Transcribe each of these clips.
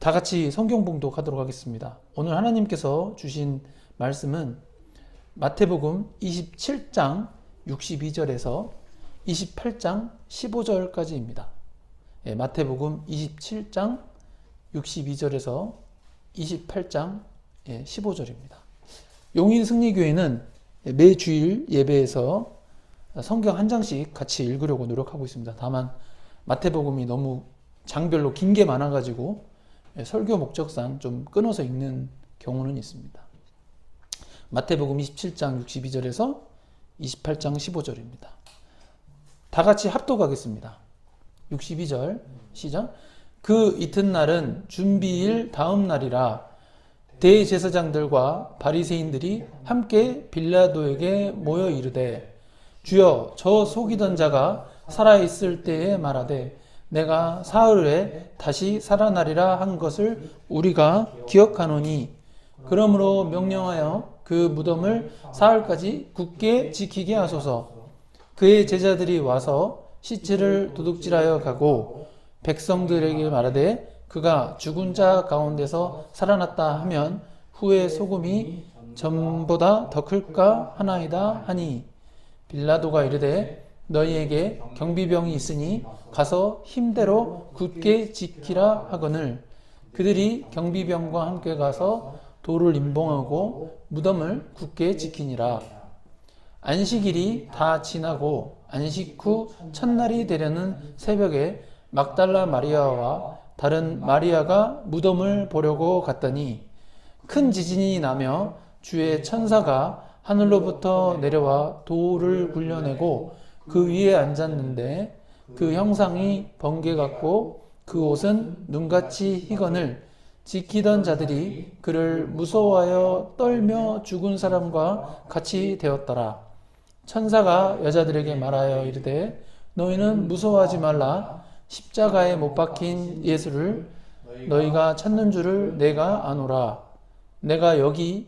다 같이 성경 봉독하도록 하겠습니다. 오늘 하나님께서 주신 말씀은 마태복음 27장 62절에서 28장 15절까지입니다. 마태복음 27장 62절에서 28장 15절입니다. 용인승리교회는 매 주일 예배에서 성경 한 장씩 같이 읽으려고 노력하고 있습니다. 다만 마태복음이 너무 장별로 긴 게 많아가지고 설교 목적상 좀 끊어서 읽는 경우는 있습니다. 마태복음 27장 62절에서 28장 15절입니다. 다 같이 합독하겠습니다. 62절 시작. 그 이튿날은 준비일 다음 날이라 대제사장들과 바리새인들이 함께 빌라도에게 모여 이르되 주여 저 속이던 자가 살아있을 때에 말하되 내가 사흘에 다시 살아나리라 한 것을 우리가 기억하노니 그러므로 명령하여 그 무덤을 사흘까지 굳게 지키게 하소서. 그의 제자들이 와서 시체를 도둑질하여 가고 백성들에게 말하되 그가 죽은 자 가운데서 살아났다 하면 후에 소금이 전보다 더 클까 하나이다 하니 빌라도가 이르되 너희에게 경비병이 있으니 가서 힘대로 굳게 지키라 하거늘 그들이 경비병과 함께 가서 돌을 임봉하고 무덤을 굳게 지키니라. 안식일이 다 지나고 안식 후 첫날이 되려는 새벽에 막달라 마리아와 다른 마리아가 무덤을 보려고 갔더니 큰 지진이 나며 주의 천사가 하늘로부터 내려와 돌을 굴려내고 그 위에 앉았는데 그 형상이 번개 같고 그 옷은 눈같이 희거늘 지키던 자들이 그를 무서워하여 떨며 죽은 사람과 같이 되었더라. 천사가 여자들에게 말하여 이르되 너희는 무서워하지 말라. 십자가에 못 박힌 예수를 너희가 찾는 줄을 내가 아노라.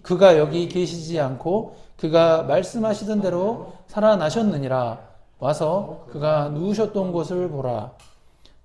그가 여기 계시지 않고 그가 말씀하시던 대로 살아나셨느니라. 와서 그가 누우셨던 곳을 보라.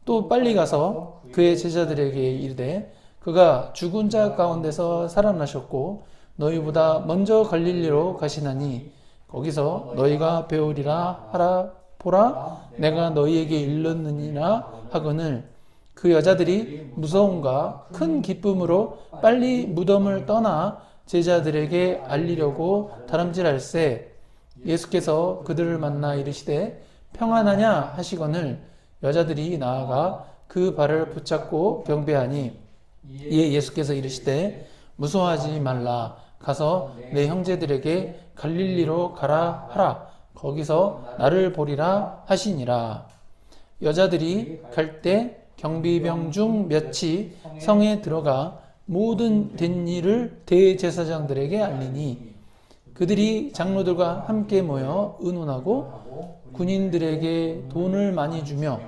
또 빨리 가서 그의 제자들에게 이르되 그가 죽은 자 가운데서 살아나셨고 너희보다 먼저 갈릴리로 가시나니 거기서 너희가 배우리라 하라. 보라 내가 너희에게 일렀느니라 하거늘 그 여자들이 무서움과 큰 기쁨으로 빨리 무덤을 떠나 제자들에게 알리려고 다름질할세 예수께서 그들을 만나 이르시되 평안하냐 하시거늘 여자들이 나아가 그 발을 붙잡고 경배하니 이에 예수께서 이르시되 무서워하지 말라. 가서 내 형제들에게 갈릴리로 가라 하라. 거기서 나를 보리라 하시니라. 여자들이 갈 때 경비병 중 몇이 성에 들어가 모든 된 일을 대제사장들에게 알리니 그들이 장로들과 함께 모여 의논하고 군인들에게 돈을 많이 주며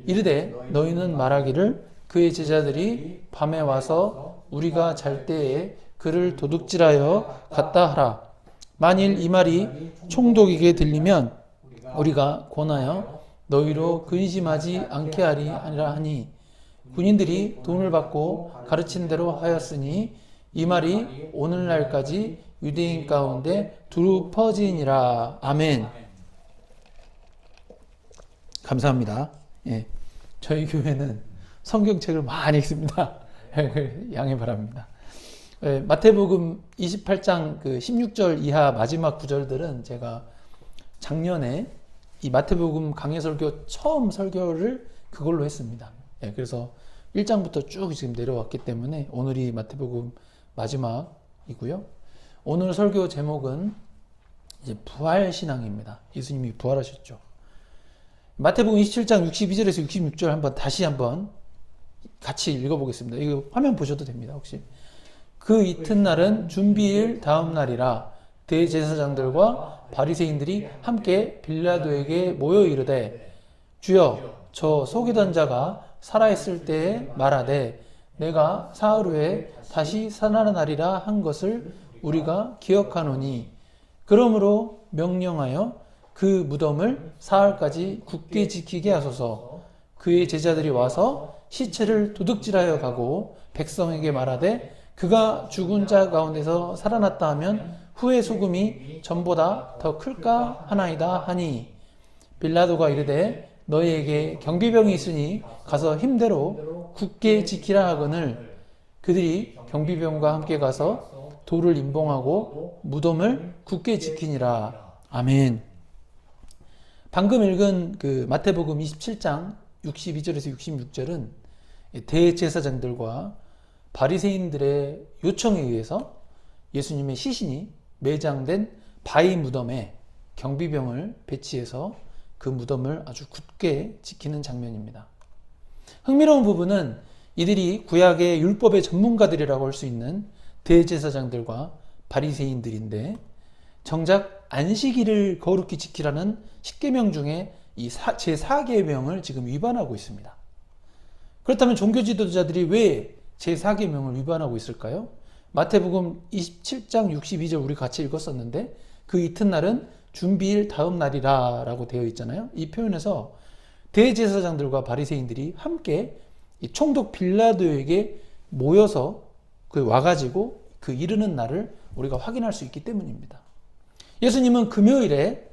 이르되 너희는 말하기를 그의 제자들이 밤에 와서 우리가 잘 때에 그를 도둑질하여 갔다 하라. 만일 이 말이 총독에게 들리면 우리가 권하여 너희로 근심하지 않게 하리라 하니 군인들이 돈을 받고 가르친 대로 하였으니 이 말이 오늘날까지 유대인 가운데 두루 퍼지니라. 아멘. 감사합니다. 저희 교회는 성경책을 많이 읽습니다. 양해 바랍니다. 마태복음 28장 16절 이하 마지막 구절들은 제가 작년에 이 마태복음 강해 설교 처음 설교를 그걸로 했습니다. 그래서 1장부터 쭉 지금 내려왔기 때문에 오늘이 마태복음 마지막이고요. 오늘 설교 제목은 이제 부활신앙입니다. 예수님이 부활하셨죠. 마태복음 27장 62절에서 66절 한번 같이 읽어보겠습니다. 이거 화면 보셔도 됩니다. 혹시 그 이튿날은 준비일 다음 날이라 대제사장들과 바리새인들이 함께 빌라도에게 모여 이르되 주여 저 속이던 자가 살아있을 때에 말하되 내가 사흘 후에 다시 살아나리라 한 것을 우리가 기억하노니 그러므로 명령하여 그 무덤을 사흘까지 굳게 지키게 하소서. 그의 제자들이 와서 시체를 도둑질하여 가고 백성에게 말하되 그가 죽은 자 가운데서 살아났다 하면 후의 소금이 전보다 더 클까 하나이다 하니 빌라도가 이르되 너희에게 경비병이 있으니 가서 힘대로 굳게 지키라 하거늘 그들이 경비병과 함께 가서 돌을 임봉하고 무덤을 굳게 지키니라. 아멘. 방금 읽은 그 마태복음 27장 62절에서 66절은 대제사장들과 바리새인들의 요청에 의해서 예수님의 시신이 매장된 바위 무덤에 경비병을 배치해서 그 무덤을 아주 굳게 지키는 장면입니다. 흥미로운 부분은 이들이 구약의 율법의 전문가들이라고 할 수 있는 대제사장들과 바리새인들인데 정작 안식일을 거룩히 지키라는 10계명 중에 이 제4계명을 지금 위반하고 있습니다. 그렇다면 종교 지도자들이 왜 제4계명을 위반하고 있을까요? 마태복음 27장 62절 우리 같이 읽었었는데 그 이튿날은 준비일 다음 날이라 라고 되어 있잖아요. 이 표현에서 대제사장들과 바리새인들이 함께 이 총독 빌라도에게 모여서 와가지고 그 이르는 날을 우리가 확인할 수 있기 때문입니다. 예수님은 금요일에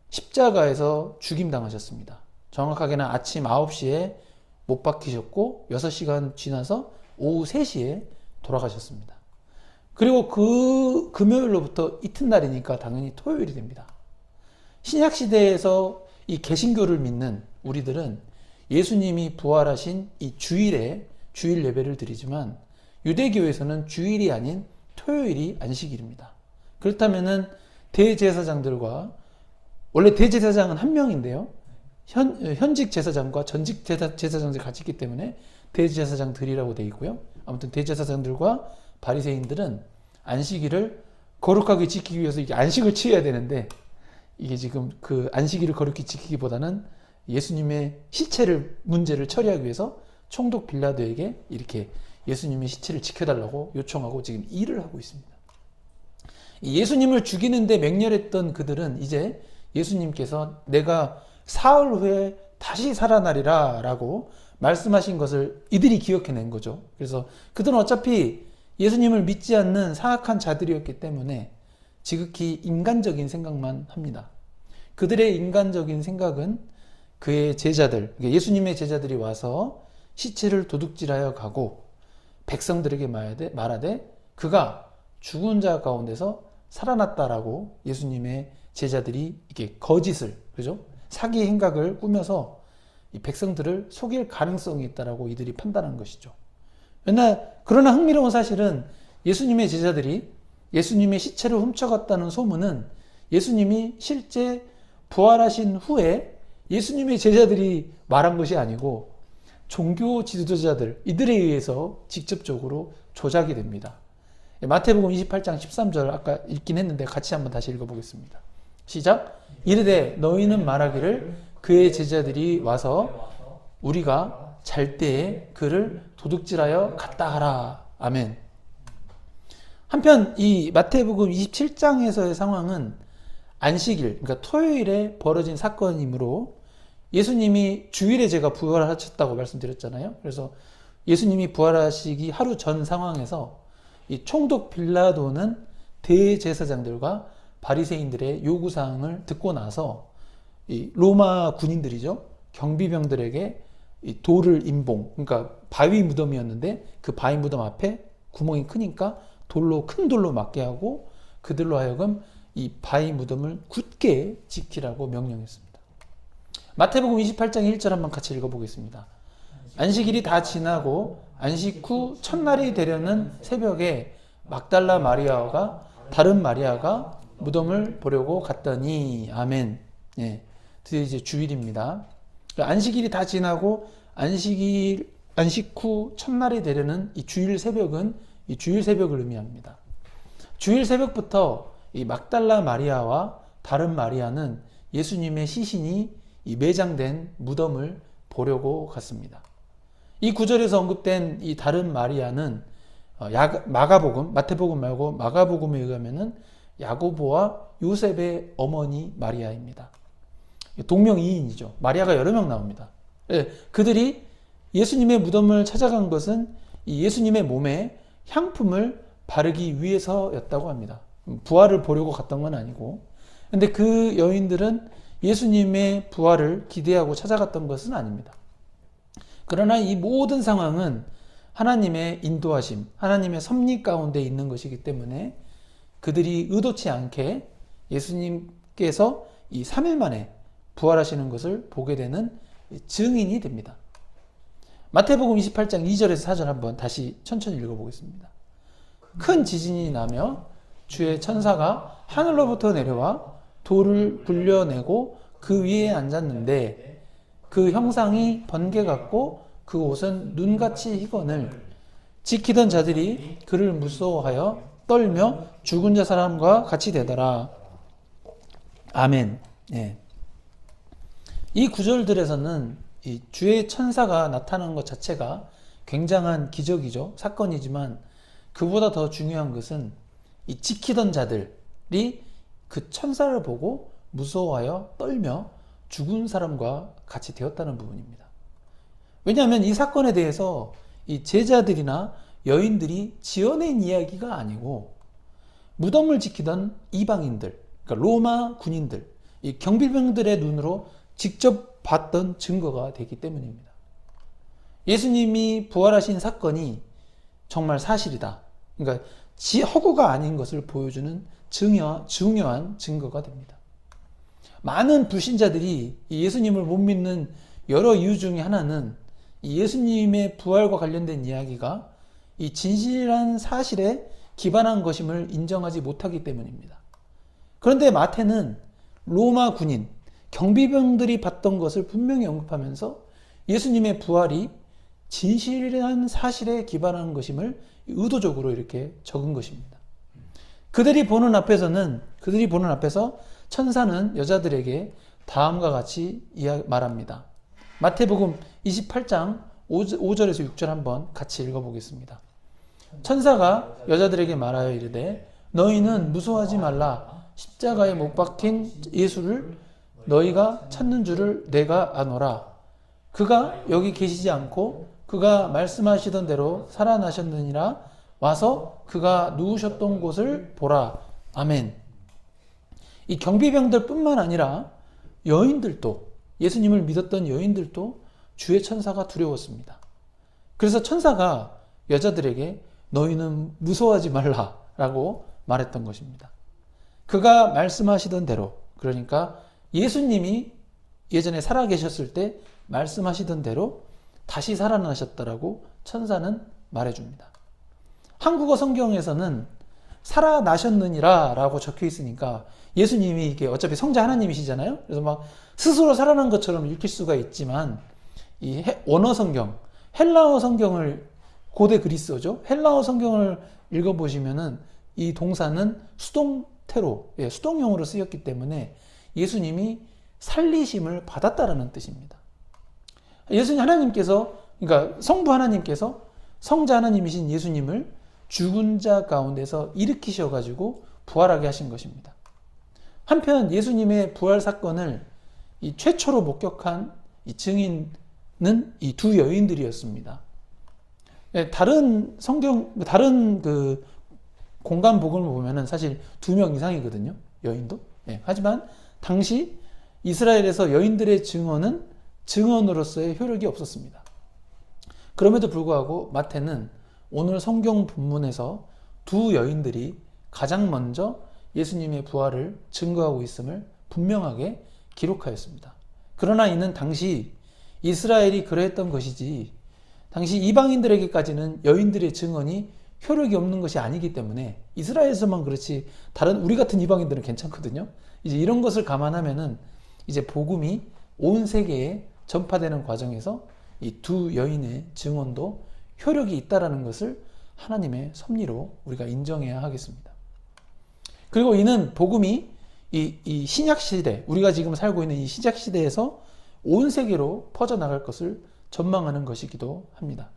십자가에서 죽임당하셨습니다. 정확하게는 아침 9시에 못 박히셨고 6시간 지나서 오후 3시에 돌아가셨습니다. 그리고 그 금요일로부터 이튿날이니까 당연히 토요일이 됩니다. 신약시대에서 이 개신교를 믿는 우리들은 예수님이 부활하신 이 주일에 주일 예배를 드리지만 유대교에서는 주일이 아닌 토요일이 안식일입니다. 그렇다면은 대제사장들과 원래 대제사장은 한 명인데요. 현직 제사장과 전직 제사장들이 같이 있기 때문에 대제사장들이라고 되어 있고요. 아무튼 대제사장들과 바리새인들은 안식일을 거룩하게 지키기 위해서 이게 안식을 취해야 되는데 이게 지금 그 안식일을 거룩히 지키기보다는 예수님의 시체를 문제를 처리하기 위해서 총독 빌라도에게 이렇게 예수님의 시체를 지켜달라고 요청하고 지금 일을 하고 있습니다. 예수님을 죽이는데 맹렬했던 그들은 이제 예수님께서 내가 사흘 후에 다시 살아나리라 라고 말씀하신 것을 이들이 기억해낸 거죠. 그래서 그들은 어차피 예수님을 믿지 않는 사악한 자들이었기 때문에 지극히 인간적인 생각만 합니다. 그들의 인간적인 생각은 그의 제자들, 예수님의 제자들이 와서 시체를 도둑질하여 가고 백성들에게 말하되 그가 죽은 자 가운데서 살아났다라고 예수님의 제자들이 이렇게 거짓을, 그죠? 사기 행각을 꾸며서 이 백성들을 속일 가능성이 있다라고 이들이 판단한 것이죠. 그러나 흥미로운 사실은 예수님의 제자들이 예수님의 시체를 훔쳐갔다는 소문은 예수님이 실제 부활하신 후에 예수님의 제자들이 말한 것이 아니고 종교 지도자들, 이들에 의해서 직접적으로 조작이 됩니다. 마태복음 28장 13절 아까 읽긴 했는데 같이 한번 다시 읽어보겠습니다. 시작. 이르되 너희는 말하기를 그의 제자들이 와서 우리가 잘 때에 그를 도둑질하여 갔다 하라. 아멘. 한편 이 마태복음 27장에서의 상황은 안식일, 그러니까 토요일에 벌어진 사건이므로 예수님이 주일에 제가 부활하셨다고 말씀드렸잖아요. 그래서 예수님이 부활하시기 하루 전 상황에서 이 총독 빌라도는 대제사장들과 바리새인들의 요구사항을 듣고 나서 이 로마 군인들이죠. 경비병들에게 이 돌을 임봉, 그러니까 바위 무덤이었는데 그 바위 무덤 앞에 구멍이 크니까 큰 돌로 막게 하고 그들로 하여금 이 바위 무덤을 굳게 지키라고 명령했습니다. 마태복음 28장 1절 한번 같이 읽어보겠습니다. 안식일이 다 지나고 안식 후 첫날이 되려는 새벽에 막달라 마리아와 다른 마리아가 무덤을 보려고 갔더니 아멘. 예, 드디어 이제 주일입니다. 안식일이 다 지나고 안식 후 첫날이 되려는 이 주일 새벽은 이 주일 새벽을 의미합니다. 주일 새벽부터 이 막달라 마리아와 다른 마리아는 예수님의 시신이 이 매장된 무덤을 보려고 갔습니다. 이 구절에서 언급된 이 다른 마리아는 마가복음, 마태복음 말고 마가복음에 의하면은 야고보와 요셉의 어머니 마리아입니다. 동명이인이죠. 마리아가 여러 명 나옵니다. 그들이 예수님의 무덤을 찾아간 것은 이 예수님의 몸에 향품을 바르기 위해서였다고 합니다. 부활을 보려고 갔던 건 아니고. 근데 그 여인들은 예수님의 부활을 기대하고 찾아갔던 것은 아닙니다. 그러나 이 모든 상황은 하나님의 인도하심, 하나님의 섭리 가운데 있는 것이기 때문에 그들이 의도치 않게 예수님께서 이 3일 만에 부활하시는 것을 보게 되는 증인이 됩니다. 마태복음 28장 2절에서 4절 한번 다시 천천히 읽어보겠습니다. 큰 지진이 나며 주의 천사가 하늘로부터 내려와 돌을 굴려내고 그 위에 앉았는데 그 형상이 번개 같고 그 옷은 눈같이 희건을 지키던 자들이 그를 무서워하여 떨며 죽은 자 사람과 같이 되더라. 아멘. 예. 이 구절들에서는 이 주의 천사가 나타난 것 자체가 굉장한 기적이죠. 사건이지만 그보다 더 중요한 것은 이 지키던 자들이 그 천사를 보고 무서워하여 떨며 죽은 사람과 같이 되었다는 부분입니다. 왜냐하면 이 사건에 대해서 이 제자들이나 여인들이 지어낸 이야기가 아니고 무덤을 지키던 이방인들, 그러니까 로마 군인들, 이 경비병들의 눈으로 직접 봤던 증거가 되기 때문입니다. 예수님이 부활하신 사건이 정말 사실이다. 그러니까 허구가 아닌 것을 보여주는 중요한 증거가 됩니다. 많은 불신자들이 예수님을 못 믿는 여러 이유 중에 하나는 이 예수님의 부활과 관련된 이야기가 이 진실한 사실에 기반한 것임을 인정하지 못하기 때문입니다. 그런데 마태는 로마 군인, 경비병들이 봤던 것을 분명히 언급하면서 예수님의 부활이 진실한 사실에 기반한 것임을 의도적으로 이렇게 적은 것입니다. 그들이 보는 앞에서 천사는 여자들에게 다음과 같이 말합니다. 마태복음 28장 5절에서 6절 한번 같이 읽어보겠습니다. 천사가 여자들에게 말하여 이르되 너희는 무서워하지 말라. 십자가에 못 박힌 예수를 너희가 찾는 줄을 내가 아노라. 그가 여기 계시지 않고 그가 말씀하시던 대로 살아나셨느니라. 와서 그가 누우셨던 곳을 보라. 아멘. 이 경비병들 뿐만 아니라 여인들도, 예수님을 믿었던 여인들도 주의 천사가 두려웠습니다. 그래서 천사가 여자들에게 너희는 무서워하지 말라라고 말했던 것입니다. 그가 말씀하시던 대로, 그러니까 예수님이 예전에 살아계셨을 때 말씀하시던 대로 다시 살아나셨다라고 천사는 말해줍니다. 한국어 성경에서는 살아나셨느니라 라고 적혀 있으니까 예수님이 이게 어차피 성자 하나님이시잖아요. 그래서 막 스스로 살아난 것처럼 읽힐 수가 있지만 이 원어 성경, 헬라어 성경을 고대 그리스어죠. 헬라어 성경을 읽어보시면은 이 동사는 수동태로, 수동형으로 쓰였기 때문에 예수님이 살리심을 받았다라는 뜻입니다. 예수님 하나님께서, 그러니까 성부 하나님께서 성자 하나님이신 예수님을 죽은 자 가운데서 일으키셔가지고 부활하게 하신 것입니다. 한편 예수님의 부활 사건을 이 최초로 목격한 이 증인은 이 두 여인들이었습니다. 다른 그 공간 복음을 보면은 사실 2명 이상이거든요. 여인도. 하지만 당시 이스라엘에서 여인들의 증언은 증언으로서의 효력이 없었습니다. 그럼에도 불구하고 마태는 오늘 성경 본문에서 두 여인들이 가장 먼저 예수님의 부활을 증거하고 있음을 분명하게 기록하였습니다. 그러나 이는 당시 이스라엘이 그러했던 것이지 당시 이방인들에게까지는 여인들의 증언이 효력이 없는 것이 아니기 때문에 이스라엘에서만 그렇지 다른 우리 같은 이방인들은 괜찮거든요. 이제 이런 것을 감안하면은 이제 복음이 온 세계에 전파되는 과정에서 이 두 여인의 증언도 효력이 있다라는 것을 하나님의 섭리로 우리가 인정해야 하겠습니다. 그리고 이는 복음이 이 신약 시대, 우리가 지금 살고 있는 이 신약 시대에서 온 세계로 퍼져나갈 것을 전망하는 것이기도 합니다.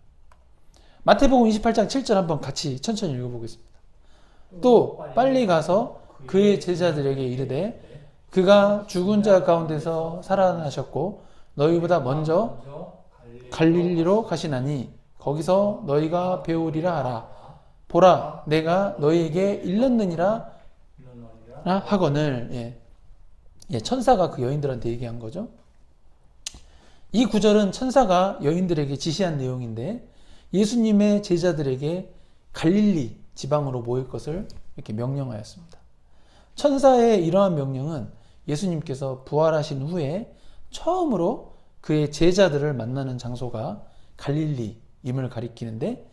마태복음 28장 7절 한번 같이 천천히 읽어보겠습니다. 또 빨리 가서 그의 제자들에게 이르되 그가 죽은 자 가운데서 살아나셨고 너희보다 먼저 갈릴리로 가시나니 거기서 너희가 배우리라 하라. 보라, 내가 너희에게 일렀느니라 하거늘. 천사가 그 여인들한테 얘기한 거죠. 이 구절은 천사가 여인들에게 지시한 내용인데 예수님의 제자들에게 갈릴리 지방으로 모일 것을 이렇게 명령하였습니다. 천사의 이러한 명령은 예수님께서 부활하신 후에 처음으로 그의 제자들을 만나는 장소가 갈릴리임을 가리키는데,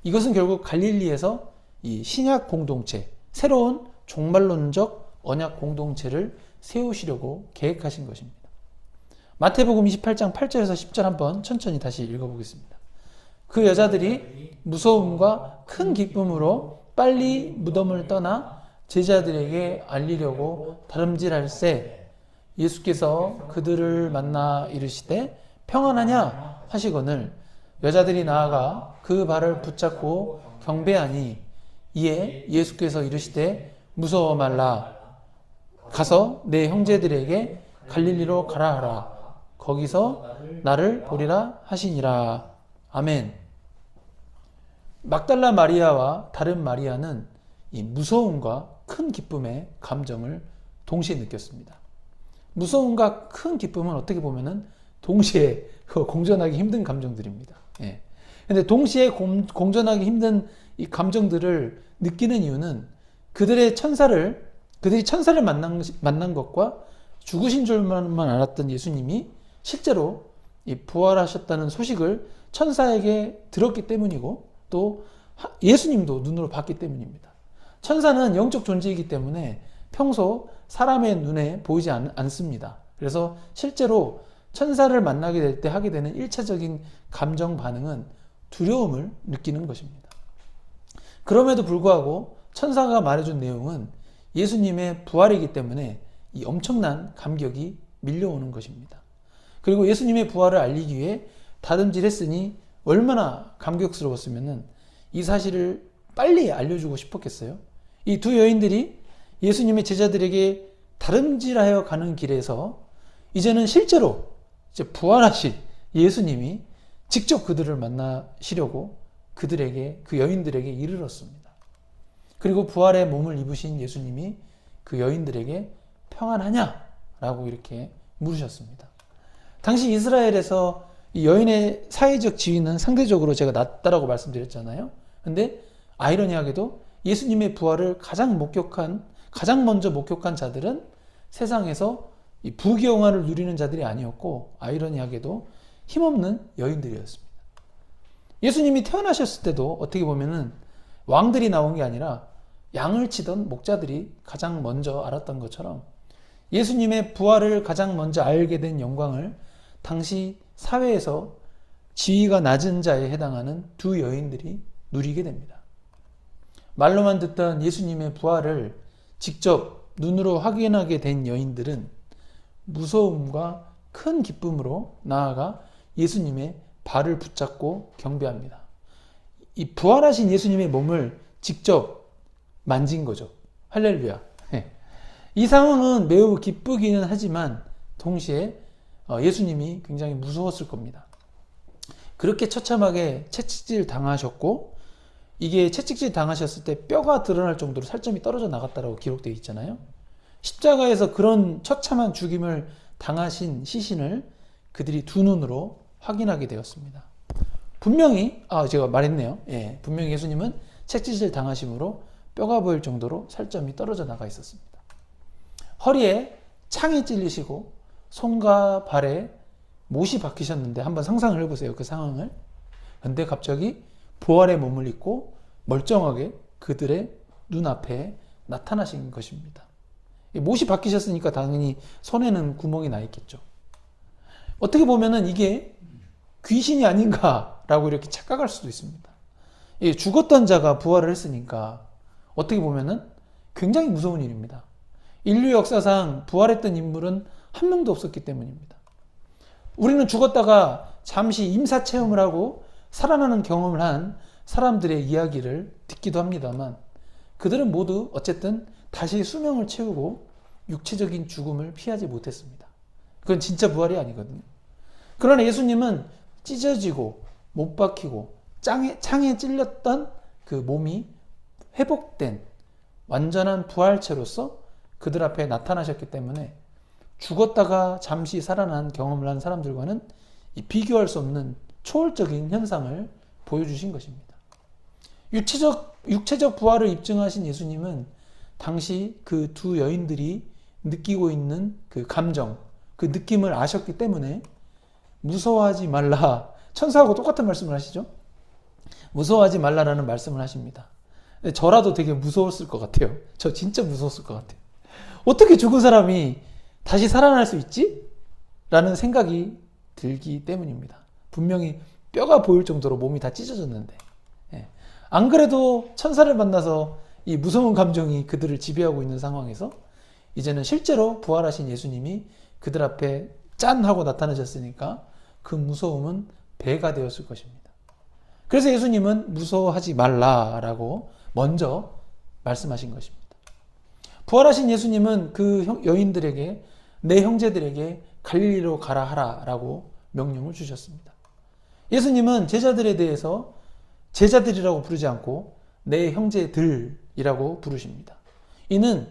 이것은 결국 갈릴리에서 이 신약 공동체, 새로운 종말론적 언약 공동체를 세우시려고 계획하신 것입니다. 마태복음 28장 8절에서 10절 한번 천천히 다시 읽어보겠습니다. 그 여자들이 무서움과 큰 기쁨으로 빨리 무덤을 떠나 제자들에게 알리려고 다름질할새 예수께서 그들을 만나 이르시되 평안하냐 하시거늘 여자들이 나아가 그 발을 붙잡고 경배하니 이에 예수께서 이르시되 무서워 말라. 가서 내 형제들에게 갈릴리로 가라 하라. 거기서 나를 보리라 하시니라. 아멘. 막달라 마리아와 다른 마리아는 이 무서움과 큰 기쁨의 감정을 동시에 느꼈습니다. 무서움과 큰 기쁨은 어떻게 보면은 동시에 공존하기 힘든 감정들입니다. 근데 동시에 공존하기 힘든 이 감정들을 느끼는 이유는 그들이 천사를 만난 것과 죽으신 줄만 알았던 예수님이 실제로 이 부활하셨다는 소식을 천사에게 들었기 때문이고, 또 예수님도 눈으로 봤기 때문입니다. 천사는 영적 존재이기 때문에 평소 사람의 눈에 보이지 않습니다. 그래서 실제로 천사를 만나게 될 때 하게 되는 1차적인 감정 반응은 두려움을 느끼는 것입니다. 그럼에도 불구하고 천사가 말해준 내용은 예수님의 부활이기 때문에 이 엄청난 감격이 밀려오는 것입니다. 그리고 예수님의 부활을 알리기 위해 다름질했으니 얼마나 감격스러웠으면 이 사실을 빨리 알려주고 싶었겠어요. 이 두 여인들이 예수님의 제자들에게 다름질하여 가는 길에서 이제는 실제로 이제 부활하신 예수님이 직접 그들을 만나시려고 그 여인들에게 이르렀습니다. 그리고 부활의 몸을 입으신 예수님이 그 여인들에게 평안하냐? 라고 이렇게 물으셨습니다. 당시 이스라엘에서 이 여인의 사회적 지위는 상대적으로 제가 낮다라고 말씀드렸잖아요. 근데 아이러니하게도 예수님의 부활을 가장 먼저 목격한 자들은 세상에서 이 부귀영화를 누리는 자들이 아니었고, 아이러니하게도 힘없는 여인들이었습니다. 예수님이 태어나셨을 때도 어떻게 보면은 왕들이 나온 게 아니라 양을 치던 목자들이 가장 먼저 알았던 것처럼 예수님의 부활을 가장 먼저 알게 된 영광을 당시 사회에서 지위가 낮은 자에 해당하는 두 여인들이 누리게 됩니다. 말로만 듣던 예수님의 부활을 직접 눈으로 확인하게 된 여인들은 무서움과 큰 기쁨으로 나아가 예수님의 발을 붙잡고 경배합니다. 이 부활하신 예수님의 몸을 직접 만진 거죠. 할렐루야. 이 상황은 매우 기쁘기는 하지만 동시에 예수님이 굉장히 무서웠을 겁니다. 그렇게 처참하게 채찍질 당하셨고, 이게 채찍질 당하셨을 때 뼈가 드러날 정도로 살점이 떨어져 나갔다고 기록되어 있잖아요. 십자가에서 그런 처참한 죽임을 당하신 시신을 그들이 두 눈으로 확인하게 되었습니다. 분명히 제가 말했네요. 분명히 예수님은 채찍질 당하심으로 뼈가 보일 정도로 살점이 떨어져 나가 있었습니다. 허리에 창이 찔리시고 손과 발에 못이 박히셨는데 한번 상상을 해보세요. 그 상황을. 근데 갑자기 부활의 몸을 입고 멀쩡하게 그들의 눈앞에 나타나신 것입니다. 못이 박히셨으니까 당연히 손에는 구멍이 나 있겠죠. 어떻게 보면은 이게 귀신이 아닌가라고 이렇게 착각할 수도 있습니다. 죽었던 자가 부활을 했으니까 어떻게 보면은 굉장히 무서운 일입니다. 인류 역사상 부활했던 인물은 한 명도 없었기 때문입니다. 우리는 죽었다가 잠시 임사 체험을 하고 살아나는 경험을 한 사람들의 이야기를 듣기도 합니다만, 그들은 모두 어쨌든 다시 수명을 채우고 육체적인 죽음을 피하지 못했습니다. 그건 진짜 부활이 아니거든요. 그러나 예수님은 찢어지고 못 박히고 창에 찔렸던 그 몸이 회복된 완전한 부활체로서 그들 앞에 나타나셨기 때문에 죽었다가 잠시 살아난 경험을 한 사람들과는 비교할 수 없는 초월적인 현상을 보여주신 것입니다. 육체적 부활을 입증하신 예수님은 당시 그 두 여인들이 느끼고 있는 그 감정, 그 느낌을 아셨기 때문에 무서워하지 말라. 천사하고 똑같은 말씀을 하시죠. 무서워하지 말라라는 말씀을 하십니다. 저라도 되게 무서웠을 것 같아요. 저 진짜 무서웠을 것 같아요. 어떻게 죽은 사람이 다시 살아날 수 있지? 라는 생각이 들기 때문입니다. 분명히 뼈가 보일 정도로 몸이 다 찢어졌는데. 안 그래도 천사를 만나서 이 무서운 감정이 그들을 지배하고 있는 상황에서 이제는 실제로 부활하신 예수님이 그들 앞에 짠 하고 나타나셨으니까 그 무서움은 배가 되었을 것입니다. 그래서 예수님은 무서워하지 말라라고 먼저 말씀하신 것입니다. 부활하신 예수님은 그 여인들에게 내 형제들에게 갈릴리로 가라 하라라고 명령을 주셨습니다. 예수님은 제자들에 대해서 제자들이라고 부르지 않고 내 형제들이라고 부르십니다. 이는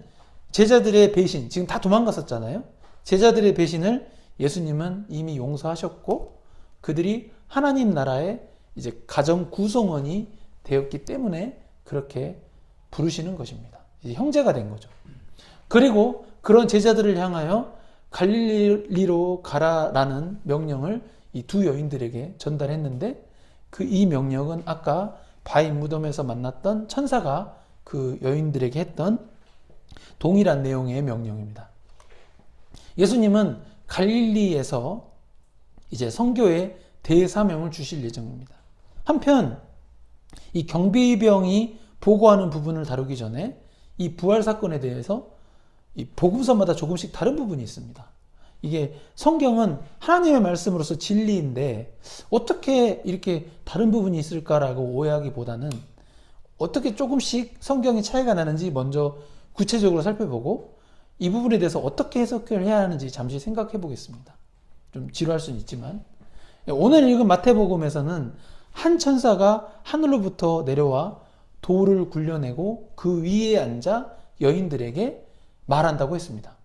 제자들의 배신, 지금 다 도망갔었잖아요. 제자들의 배신을 예수님은 이미 용서하셨고 그들이 하나님 나라의 이제 가정 구성원이 되었기 때문에 그렇게 부르시는 것입니다. 이제 형제가 된 거죠. 그리고 그런 제자들을 향하여 갈릴리로 가라라는 명령을 이 두 여인들에게 전달했는데 이 명령은 아까 바위 무덤에서 만났던 천사가 그 여인들에게 했던 동일한 내용의 명령입니다. 예수님은 갈릴리에서 이제 선교의 대사명을 주실 예정입니다. 한편 이 경비병이 보고하는 부분을 다루기 전에 이 부활 사건에 대해서 이 복음서마다 조금씩 다른 부분이 있습니다. 이게 성경은 하나님의 말씀으로서 진리인데 어떻게 이렇게 다른 부분이 있을까라고 오해하기보다는 어떻게 조금씩 성경의 차이가 나는지 먼저 구체적으로 살펴보고 이 부분에 대해서 어떻게 해석을 해야 하는지 잠시 생각해 보겠습니다. 좀 지루할 수는 있지만 오늘 읽은 마태복음에서는 한 천사가 하늘로부터 내려와 돌을 굴려내고 그 위에 앉아 여인들에게 말한다고 했습니다.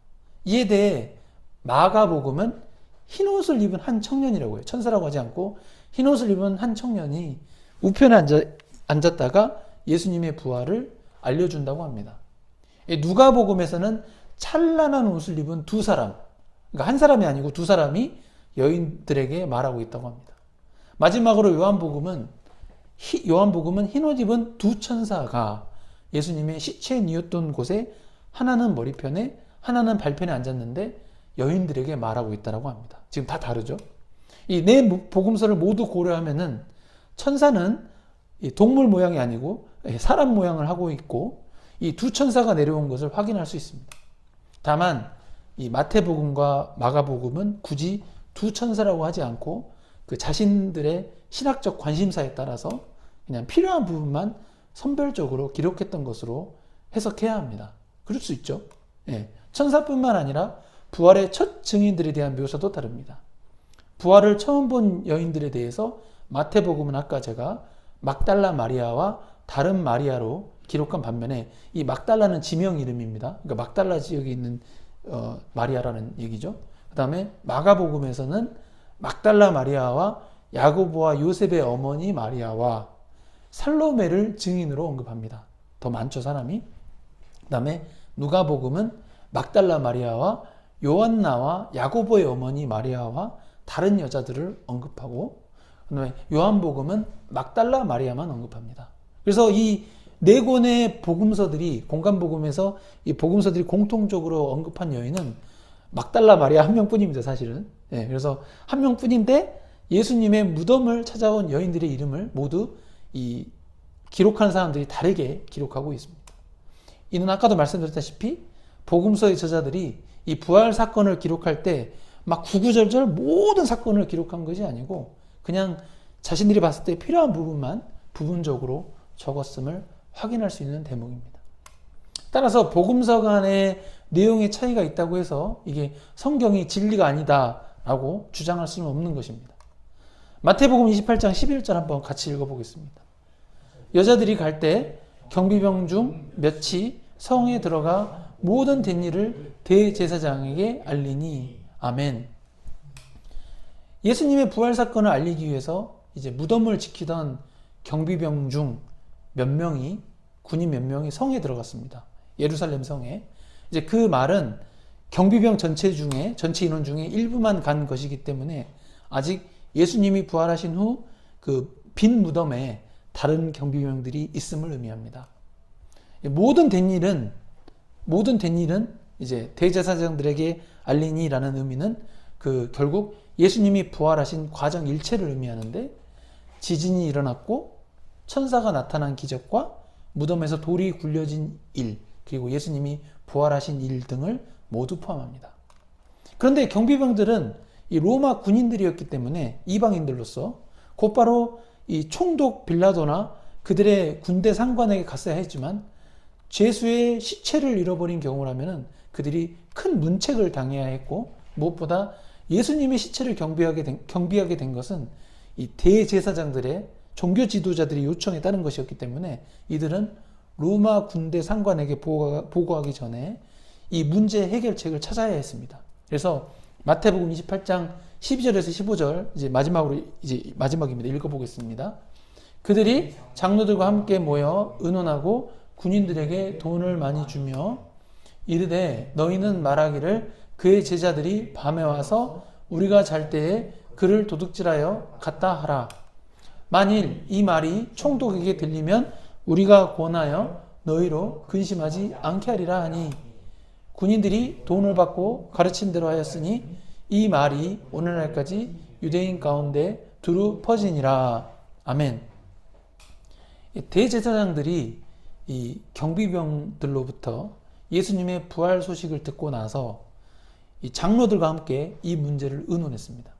이에 대해 마가복음은 흰옷을 입은 한 청년이라고 해요. 천사라고 하지 않고 흰옷을 입은 한 청년이 우편에 앉았다가 예수님의 부활을 알려준다고 합니다. 누가복음에서는 찬란한 옷을 입은 두 사람, 그러니까 한 사람이 아니고 두 사람이 여인들에게 말하고 있다고 합니다. 마지막으로 요한복음은 흰옷 입은 두 천사가 예수님의 시체 뉘었던 곳에 하나는 머리편에 하나는 발편에 앉았는데 여인들에게 말하고 있다고 합니다. 지금 다 다르죠? 이 네 복음서를 모두 고려하면은 천사는 동물 모양이 아니고 사람 모양을 하고 있고 이 두 천사가 내려온 것을 확인할 수 있습니다. 다만 이 마태복음과 마가복음은 굳이 두 천사라고 하지 않고 그 자신들의 신학적 관심사에 따라서 그냥 필요한 부분만 선별적으로 기록했던 것으로 해석해야 합니다. 그럴 수 있죠. 천사뿐만 아니라 부활의 첫 증인들에 대한 묘사도 다릅니다. 부활을 처음 본 여인들에 대해서 마태복음은 아까 제가 막달라 마리아와 다른 마리아로 기록한 반면에 이 막달라는 지명 이름입니다. 그러니까 막달라 지역에 있는 마리아라는 얘기죠. 그 다음에 마가복음에서는 막달라 마리아와 야고보와 요셉의 어머니 마리아와 살로메를 증인으로 언급합니다. 더 많죠, 사람이. 그 다음에 누가복음은 막달라 마리아와 요한나와 야고보의 어머니 마리아와 다른 여자들을 언급하고 그 다음에 요한복음은 막달라 마리아만 언급합니다. 그래서 이 네 권의 복음서들이 공간복음에서 이 복음서들이 공통적으로 언급한 여인은 막달라 마리아 한 명뿐입니다, 사실은. 그래서 한 명뿐인데 예수님의 무덤을 찾아온 여인들의 이름을 모두 이 기록하는 사람들이 다르게 기록하고 있습니다. 이는 아까도 말씀드렸다시피 복음서의 저자들이 이 부활 사건을 기록할 때 막 구구절절 모든 사건을 기록한 것이 아니고 그냥 자신들이 봤을 때 필요한 부분만 부분적으로 적었음을 확인할 수 있는 대목입니다. 따라서 복음서 간의 내용의 차이가 있다고 해서 이게 성경이 진리가 아니다라고 주장할 수는 없는 것입니다. 마태복음 28장 11절 한번 같이 읽어보겠습니다. 여자들이 갈 때 경비병 중 몇이 성에 들어가 모든 된 일을 대제사장에게 알리니. 아멘. 예수님의 부활 사건을 알리기 위해서 이제 무덤을 지키던 경비병 중 몇 명이, 군인 몇 명이 성에 들어갔습니다. 예루살렘 성에. 이제 그 말은 경비병 전체 인원 중에 일부만 간 것이기 때문에 아직 예수님이 부활하신 후 그 빈 무덤에 다른 경비병들이 있음을 의미합니다. 모든 된 일은 이제 대제사장들에게 알리니라는 의미는 그 결국 예수님이 부활하신 과정 일체를 의미하는데, 지진이 일어났고 천사가 나타난 기적과 무덤에서 돌이 굴려진 일, 그리고 예수님이 부활하신 일 등을 모두 포함합니다. 그런데 경비병들은 이 로마 군인들이었기 때문에 이방인들로서 곧바로 이 총독 빌라도나 그들의 군대 상관에게 갔어야 했지만, 죄수의 시체를 잃어버린 경우라면 그들이 큰 문책을 당해야 했고, 무엇보다 예수님의 시체를 경비하게 된 것은 이 대제사장들의 종교 지도자들의 요청에 따른 것이었기 때문에 이들은 로마 군대 상관에게 보고하기 전에 이 문제 해결책을 찾아야 했습니다. 그래서 마태복음 28장 12절에서 15절 이제 마지막입니다. 읽어보겠습니다. 그들이 장로들과 함께 모여 의논하고 군인들에게 돈을 많이 주며 이르되 너희는 말하기를 그의 제자들이 밤에 와서 우리가 잘 때에 그를 도둑질하여 갔다 하라. 만일 이 말이 총독에게 들리면 우리가 권하여 너희로 근심하지 않게 하리라 하니, 군인들이 돈을 받고 가르친 대로 하였으니 이 말이 오늘날까지 유대인 가운데 두루 퍼지니라. 아멘. 대제사장들이 이 경비병들로부터 예수님의 부활 소식을 듣고 나서 이 장로들과 함께 이 문제를 의논했습니다.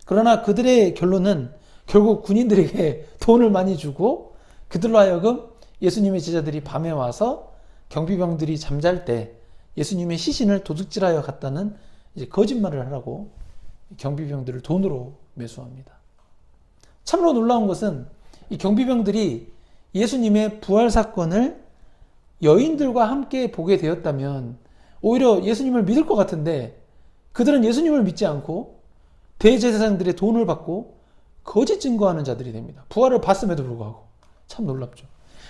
그러나 그들의 결론은 결국 군인들에게 돈을 많이 주고 그들로 하여금 예수님의 제자들이 밤에 와서 경비병들이 잠잘 때 예수님의 시신을 도둑질하여 갔다는 이제 거짓말을 하라고 경비병들을 돈으로 매수합니다. 참으로 놀라운 것은 이 경비병들이 예수님의 부활 사건을 여인들과 함께 보게 되었다면 오히려 예수님을 믿을 것 같은데, 그들은 예수님을 믿지 않고 대제사장들의 돈을 받고 거짓 증거하는 자들이 됩니다. 부활을 봤음에도 불구하고. 참 놀랍죠.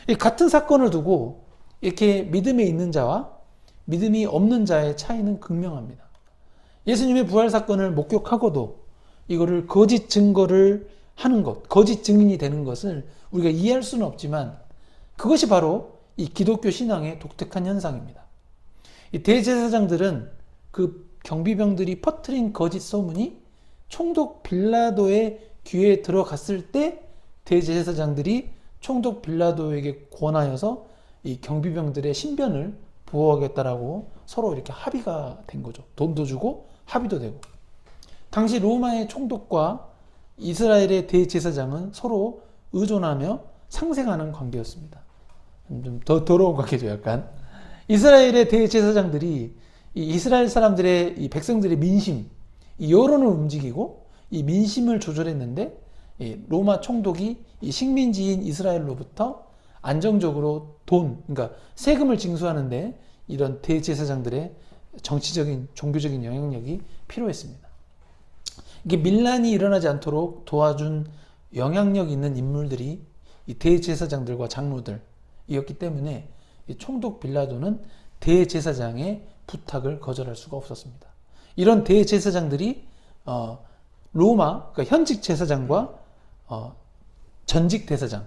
이 같은 사건을 두고 이렇게 믿음에 있는 자와 믿음이 없는 자의 차이는 극명합니다. 예수님의 부활 사건을 목격하고도 이거를 거짓 증거를 하는 것, 거짓 증인이 되는 것을 우리가 이해할 수는 없지만 그것이 바로 이 기독교 신앙의 독특한 현상입니다. 이 대제사장들은 그 경비병들이 퍼뜨린 거짓 소문이 총독 빌라도의 귀에 들어갔을 때 대제사장들이 총독 빌라도에게 권하여서 이 경비병들의 신변을 보호하겠다라고 서로 이렇게 합의가 된 거죠. 돈도 주고 합의도 되고. 당시 로마의 총독과 이스라엘의 대제사장은 서로 의존하며 상생하는 관계였습니다. 좀 더 더러운 관계죠, 약간. 이스라엘의 대제사장들이 이 이스라엘 사람들의 이 백성들의 민심, 이 여론을 움직이고 이 민심을 조절했는데, 이 로마 총독이 이 식민지인 이스라엘로부터 안정적으로 그러니까 세금을 징수하는데 이런 대제사장들의 정치적인, 종교적인 영향력이 필요했습니다. 이게 밀란이 일어나지 않도록 도와준 영향력 있는 인물들이 이 대제사장들과 장로들이었기 때문에 이 총독 빌라도는 대제사장의 부탁을 거절할 수가 없었습니다. 이런 대제사장들이 로마, 그러니까 현직 제사장과 전직 대사장,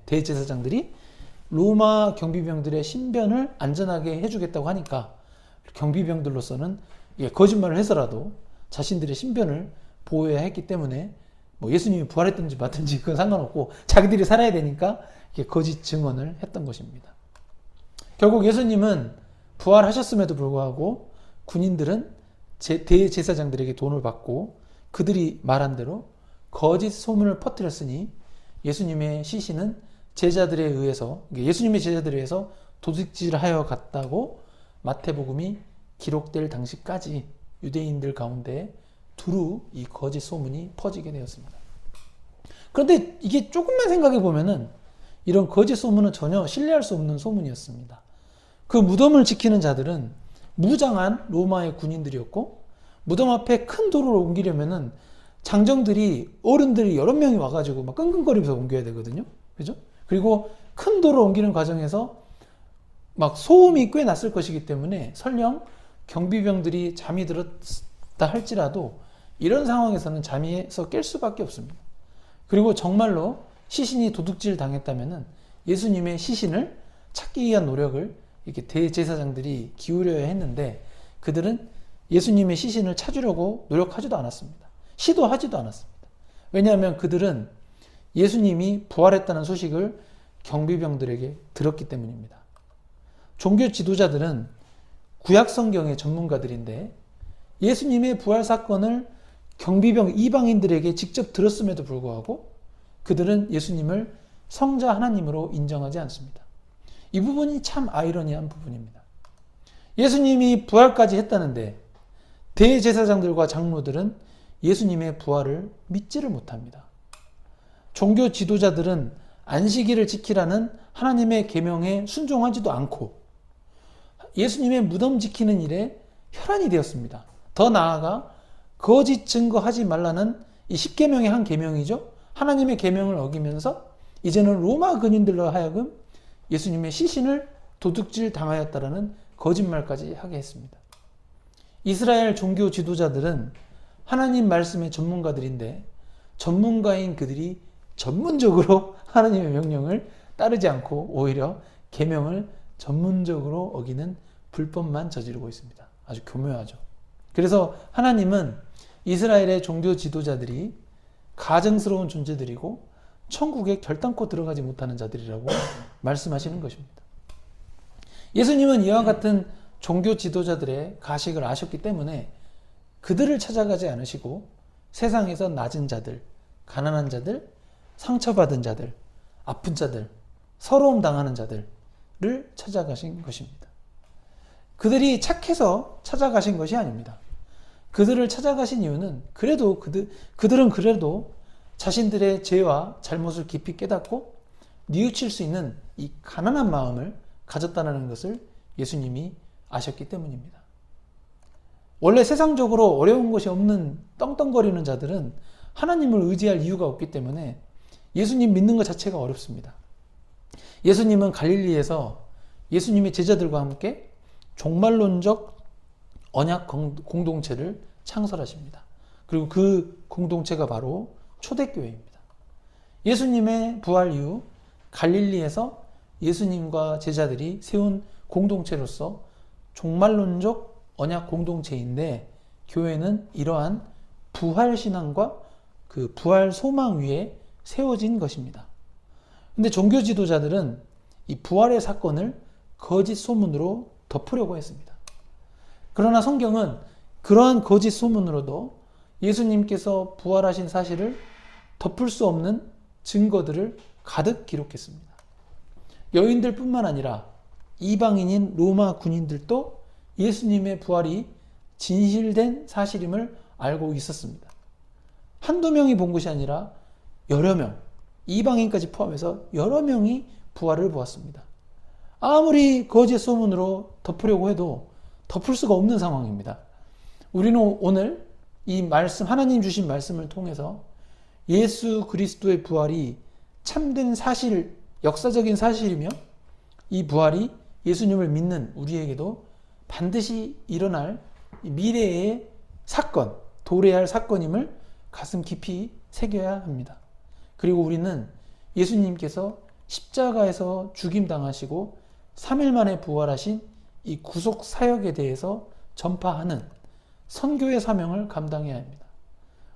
대제사장들이 로마 경비병들의 신변을 안전하게 해주겠다고 하니까 경비병들로서는 거짓말을 해서라도 자신들의 신변을 보호해야 했기 때문에 뭐 예수님이 부활했든지 맞든지 그건 상관없고 자기들이 살아야 되니까 거짓 증언을 했던 것입니다. 결국 예수님은 부활하셨음에도 불구하고 군인들은 대제사장들에게 돈을 받고 그들이 말한 대로 거짓 소문을 퍼뜨렸으니 예수님의 시신은 제자들에 의해서, 예수님의 제자들에 의해서 도둑질하여 갔다고 마태복음이 기록될 당시까지 유대인들 가운데 두루 이 거짓 소문이 퍼지게 되었습니다. 그런데 이게 조금만 생각해 보면은 이런 거짓 소문은 전혀 신뢰할 수 없는 소문이었습니다. 그 무덤을 지키는 자들은 무장한 로마의 군인들이었고, 무덤 앞에 큰 도로를 옮기려면은 장정들이, 어른들이 여러 명이 와가지고 막 끙끙거리면서 옮겨야 되거든요. 그죠? 그리고 큰 도로를 옮기는 과정에서 막 소음이 꽤 났을 것이기 때문에 설령 경비병들이 잠이 들었다 할지라도 이런 상황에서는 잠에서 깰 수밖에 없습니다. 그리고 정말로 시신이 도둑질 당했다면은 예수님의 시신을 찾기 위한 노력을 이렇게 대제사장들이 기울여야 했는데, 그들은 예수님의 시신을 찾으려고 노력하지도 않았습니다. 시도하지도 않았습니다. 왜냐하면 그들은 예수님이 부활했다는 소식을 경비병들에게 들었기 때문입니다. 종교 지도자들은 구약 성경의 전문가들인데 예수님의 부활 사건을 경비병 이방인들에게 직접 들었음에도 불구하고 그들은 예수님을 성자 하나님으로 인정하지 않습니다. 이 부분이 참 아이러니한 부분입니다. 예수님이 부활까지 했다는데 대제사장들과 장로들은 예수님의 부활을 믿지를 못합니다. 종교 지도자들은 안식일을 지키라는 하나님의 계명에 순종하지도 않고 예수님의 무덤 지키는 일에 혈안이 되었습니다. 더 나아가 거짓 증거하지 말라는 이 10계명의 한 계명이죠. 하나님의 계명을 어기면서 이제는 로마 군인들로 하여금 예수님의 시신을 도둑질 당하였다라는 거짓말까지 하게 했습니다. 이스라엘 종교 지도자들은 하나님 말씀의 전문가들인데 전문가인 그들이 전문적으로 하나님의 명령을 따르지 않고 오히려 계명을 전문적으로 어기는 불법만 저지르고 있습니다. 아주 교묘하죠. 그래서 하나님은 이스라엘의 종교 지도자들이 가증스러운 존재들이고 천국에 결단코 들어가지 못하는 자들이라고 말씀하시는 것입니다. 예수님은 이와 같은 종교 지도자들의 가식을 아셨기 때문에 그들을 찾아가지 않으시고 세상에서 낮은 자들, 가난한 자들, 상처받은 자들, 아픈 자들, 서러움 당하는 자들을 찾아가신 것입니다. 그들이 착해서 찾아가신 것이 아닙니다. 그들을 찾아가신 이유는 그들은 그래도 자신들의 죄와 잘못을 깊이 깨닫고 뉘우칠 수 있는 이 가난한 마음을 가졌다는 것을 예수님이 아셨기 때문입니다. 원래 세상적으로 어려운 것이 없는 떵떵거리는 자들은 하나님을 의지할 이유가 없기 때문에 예수님 믿는 것 자체가 어렵습니다. 예수님은 갈릴리에서 예수님의 제자들과 함께 종말론적 언약 공동체를 창설하십니다. 그리고 그 공동체가 바로 초대교회입니다. 예수님의 부활 이후 갈릴리에서 예수님과 제자들이 세운 공동체로서 종말론적 언약 공동체인데 교회는 이러한 부활 신앙과 그 부활 소망 위에 세워진 것입니다. 근데 종교 지도자들은 이 부활의 사건을 거짓 소문으로 덮으려고 했습니다. 그러나 성경은 그러한 거짓 소문으로도 예수님께서 부활하신 사실을 덮을 수 없는 증거들을 가득 기록했습니다. 여인들뿐만 아니라 이방인인 로마 군인들도 예수님의 부활이 진실된 사실임을 알고 있었습니다. 한두 명이 본 것이 아니라 여러 명, 이방인까지 포함해서 여러 명이 부활을 보았습니다. 아무리 거짓 소문으로 덮으려고 해도 덮을 수가 없는 상황입니다. 우리는 오늘 이 말씀, 하나님 주신 말씀을 통해서 예수 그리스도의 부활이 참된 사실, 역사적인 사실이며 이 부활이 예수님을 믿는 우리에게도 반드시 일어날 미래의 사건, 도래할 사건임을 가슴 깊이 새겨야 합니다. 그리고 우리는 예수님께서 십자가에서 죽임당하시고 3일 만에 부활하신 이 구속 사역에 대해서 전파하는 선교의 사명을 감당해야 합니다.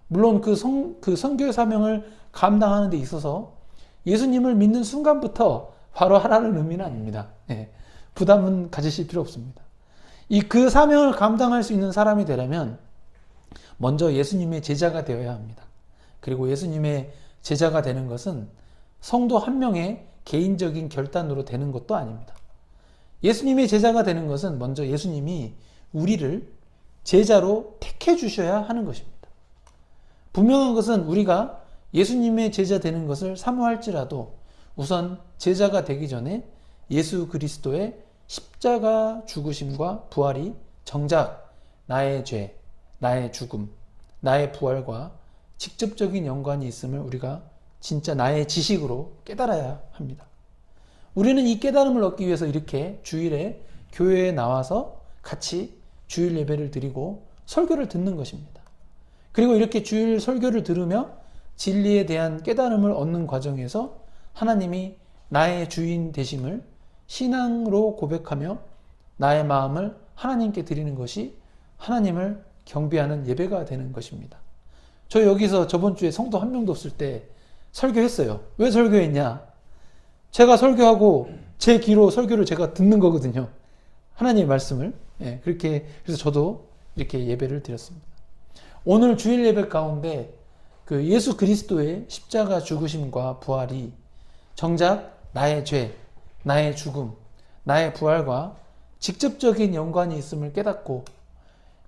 물론 그 선교의 사명을 감당하는 데 있어서 예수님을 믿는 순간부터 바로 하라는 의미는 아닙니다. 네, 부담은 가지실 필요 없습니다. 그 사명을 감당할 수 있는 사람이 되려면 먼저 예수님의 제자가 되어야 합니다. 그리고 예수님의 제자가 되는 것은 성도 한 명의 개인적인 결단으로 되는 것도 아닙니다. 예수님의 제자가 되는 것은 먼저 예수님이 우리를 제자로 택해 주셔야 하는 것입니다. 분명한 것은 우리가 예수님의 제자 되는 것을 사모할지라도 우선 제자가 되기 전에 예수 그리스도의 십자가 죽으심과 부활이 정작 나의 죄, 나의 죽음, 나의 부활과 직접적인 연관이 있음을 우리가 진짜 나의 지식으로 깨달아야 합니다. 우리는 이 깨달음을 얻기 위해서 이렇게 주일에 교회에 나와서 같이 주일 예배를 드리고 설교를 듣는 것입니다. 그리고 이렇게 주일 설교를 들으며 진리에 대한 깨달음을 얻는 과정에서 하나님이 나의 주인 되심을 신앙으로 고백하며 나의 마음을 하나님께 드리는 것이 하나님을 경배하는 예배가 되는 것입니다. 저 여기서 저번 주에 성도 한 명도 없을 때 설교했어요. 왜 설교했냐? 제가 설교하고 제 귀로 설교를 제가 듣는 거거든요. 하나님의 말씀을. 그렇게 그래서 저도 이렇게 예배를 드렸습니다. 오늘 주일 예배 가운데 그 예수 그리스도의 십자가 죽으심과 부활이 정작 나의 죄, 나의 죽음, 나의 부활과 직접적인 연관이 있음을 깨닫고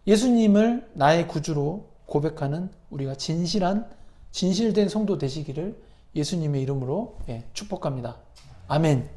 예수님을 나의 구주로 고백하는 우리가 진실된 성도 되시기를 예수님의 이름으로 축복합니다. 아멘.